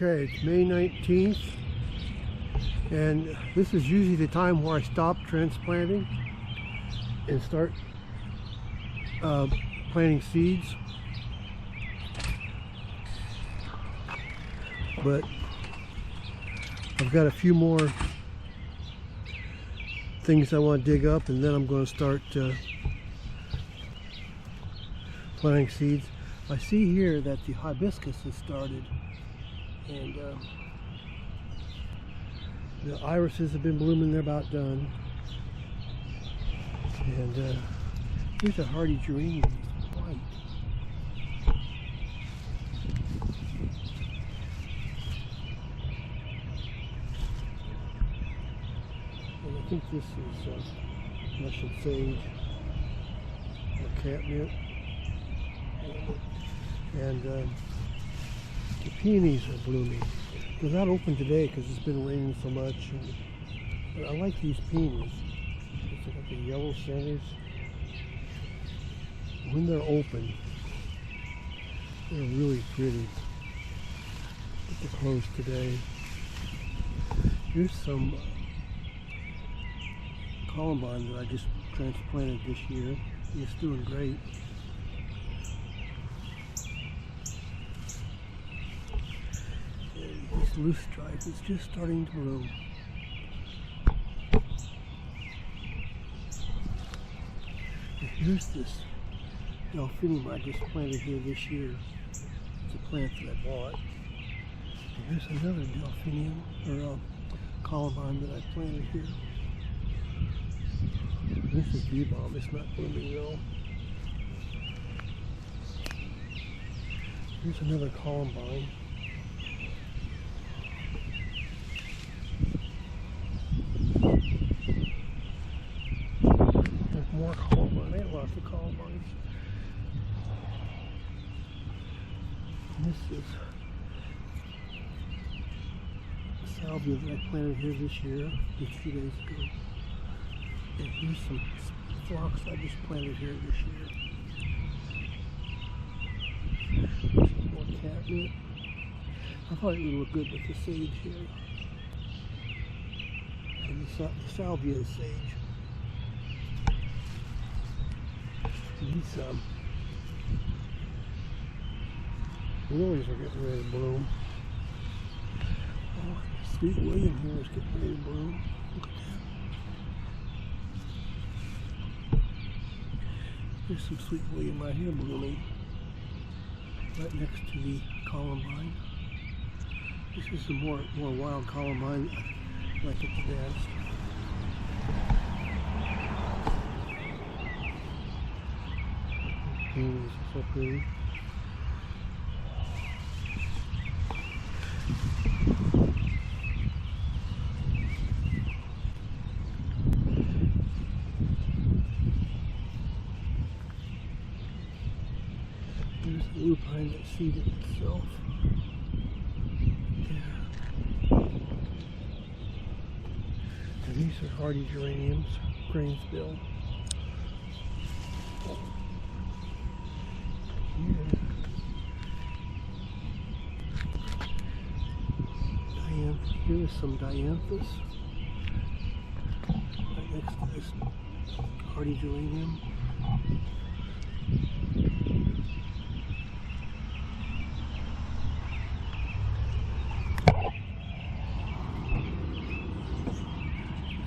Okay, it's May 19th, and this is usually the time where I stop transplanting and start planting seeds. But I've got a few more things I want to dig up, and then I'm going to start planting seeds. I see here that the hibiscus has started, and the irises have been blooming. They're about done. And here's a hardy geranium. It's white. And I think this is Russian sage or catnip. And the peonies are blooming. They're not open today because it's been raining so much. But I like these peonies. It's got the yellow centers. When they're open, they're really pretty. But they're closed today. Here's some columbine that I just transplanted this year. It's doing great. This loose stripe is just starting to bloom. And here's this delphinium I just planted here this year. It's a plant that I bought. And here's another delphinium, or columbine that I planted here. This is bee balm. It's not blooming though. Here's another columbine. More columbine. I had lots of columbines. And this is salvia that I planted here this year, just a few days ago. And here's some phlox I just planted here this year. Some more catnip. I thought it would look good with the sage here. And the salvia is sage. These glories are getting ready to bloom. Oh, Sweet William here is getting ready to bloom. Look at that. There's some Sweet William right here blooming, right next to the columbine. This is some more wild columbine I like it the best. Peonies are so pretty. There's the lupine that seeded itself. Yeah. And these are hardy geraniums, Grainsville. Here's some dianthus right next to this hardy geranium.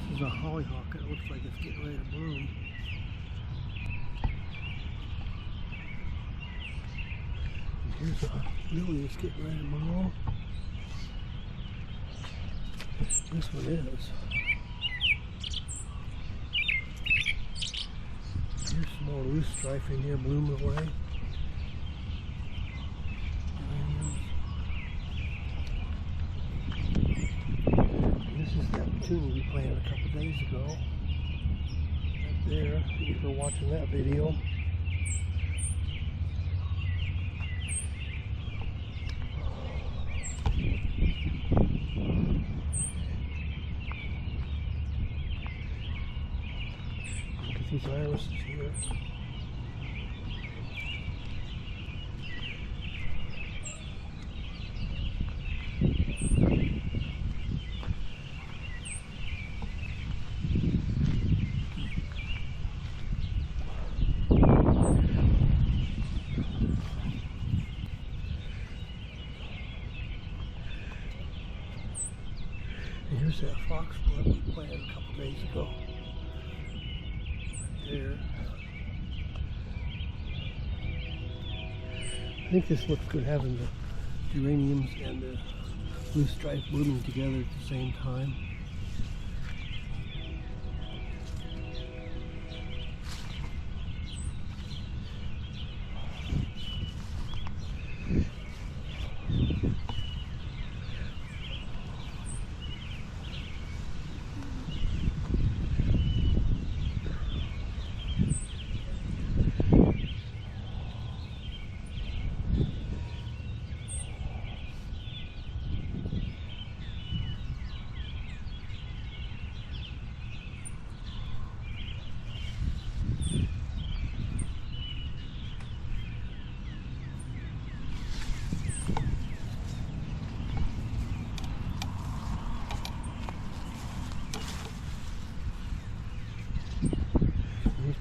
This is a hollyhock. It looks like it's getting ready to bloom. Here's a lily that's getting ready to bloom. This one is. Here's some more loose strife in here blooming away. This is that petunia we planted a couple days ago. Right there. Thank you for watching that video. These irises here. And here's that foxglove we planted a couple days ago. There. I think this looks good having the geraniums and the loosestrife blooming together at the same time.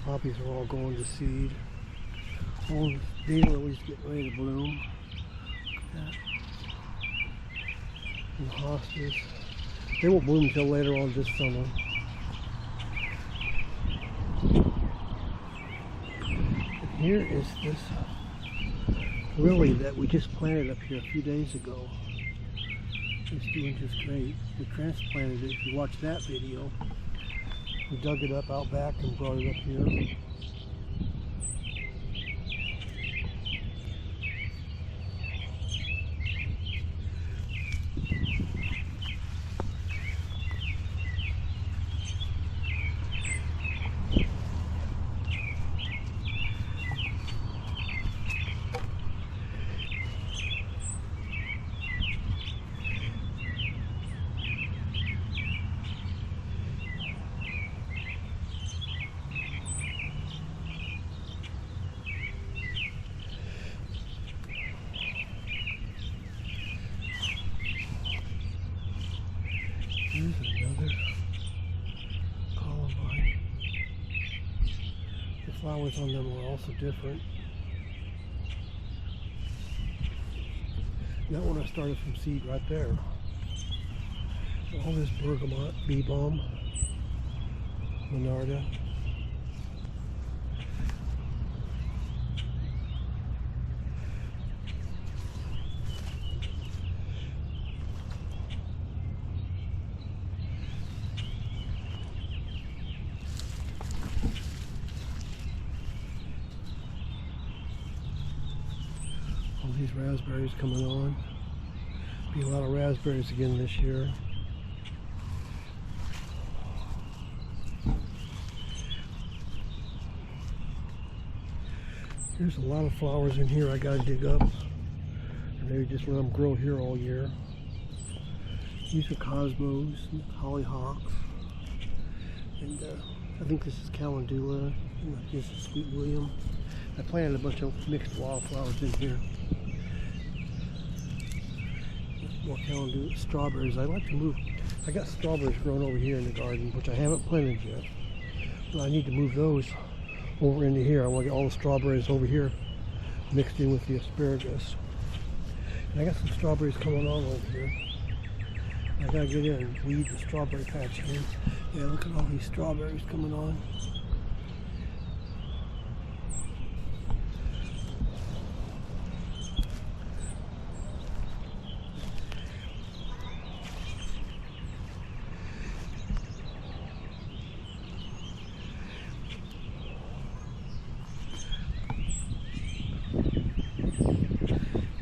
Poppies are all going to seed. All the daylilies getting ready to bloom. Look at that. And the hostas. They won't bloom until later on this summer. And here is this lily that we just planted up here a few days ago. It's doing just great. We transplanted it. If you watch that video, we dug it up out back and brought it up here. Here's another columbine. The flowers on them are also different. That one I started from seed right there. All this bergamot, bee balm, monarda. All these raspberries coming on. Be a lot of raspberries again this year. There's a lot of flowers in here I gotta dig up. Or maybe just let them grow here all year. These are cosmos, and hollyhocks. And I think this is calendula. And this is sweet william. I planted a bunch of mixed wildflowers in here. More calendula, strawberries. I like to move. I got strawberries growing over here in the garden, which I haven't planted yet. But I need to move those over into here. I want to get all the strawberries over here mixed in with the asparagus. And I got some strawberries coming on over here. I gotta get in and weed the strawberry patch in. Yeah, look at all these strawberries coming on.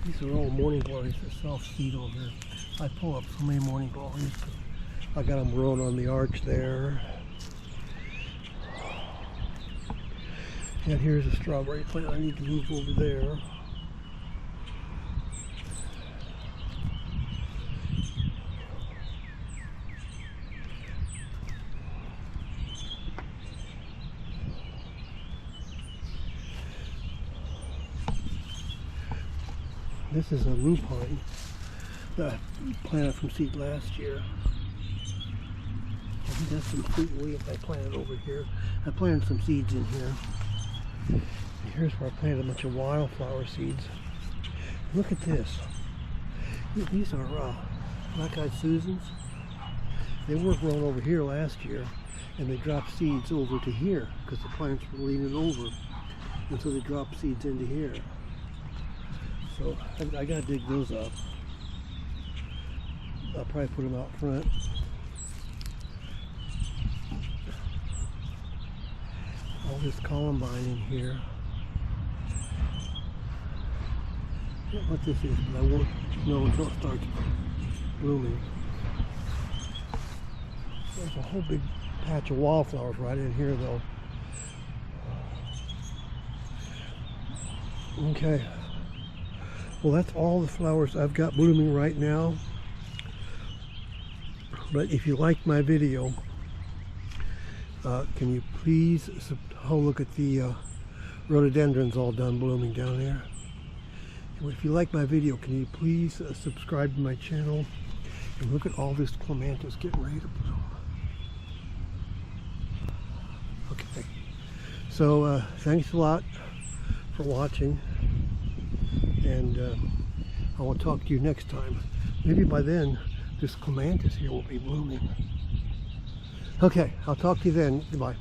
These are all morning glories that self-seed over here. I pull up so many morning glories. I got them growing on the arch there. And here's a strawberry plant I need to move over there. This is a lupine that I planted from seed last year. I think that's some sweet williams I planted over here. I planted some seeds in here. And here's where I planted a bunch of wildflower seeds. Look at this. These are black-eyed Susans. They were grown over here last year, and they dropped seeds over to here because the plants were leaning over, and so they dropped seeds into here. So I gotta dig those up. I'll probably put them out front. All this columbine in here. I don't know what this is, but I won't know until it starts blooming. There's a whole big patch of wildflowers right in here though. Okay. Well, that's all the flowers I've got blooming right now. But if you like my video, can you please, oh, look at the rhododendrons all done blooming down there. If you like my video, can you please subscribe to my channel, and look at all this clematis getting ready to bloom. Okay, so thanks a lot for watching, and I will talk to you next time. Maybe by then this clematis here will be blooming. Okay, I'll talk to you then. Goodbye.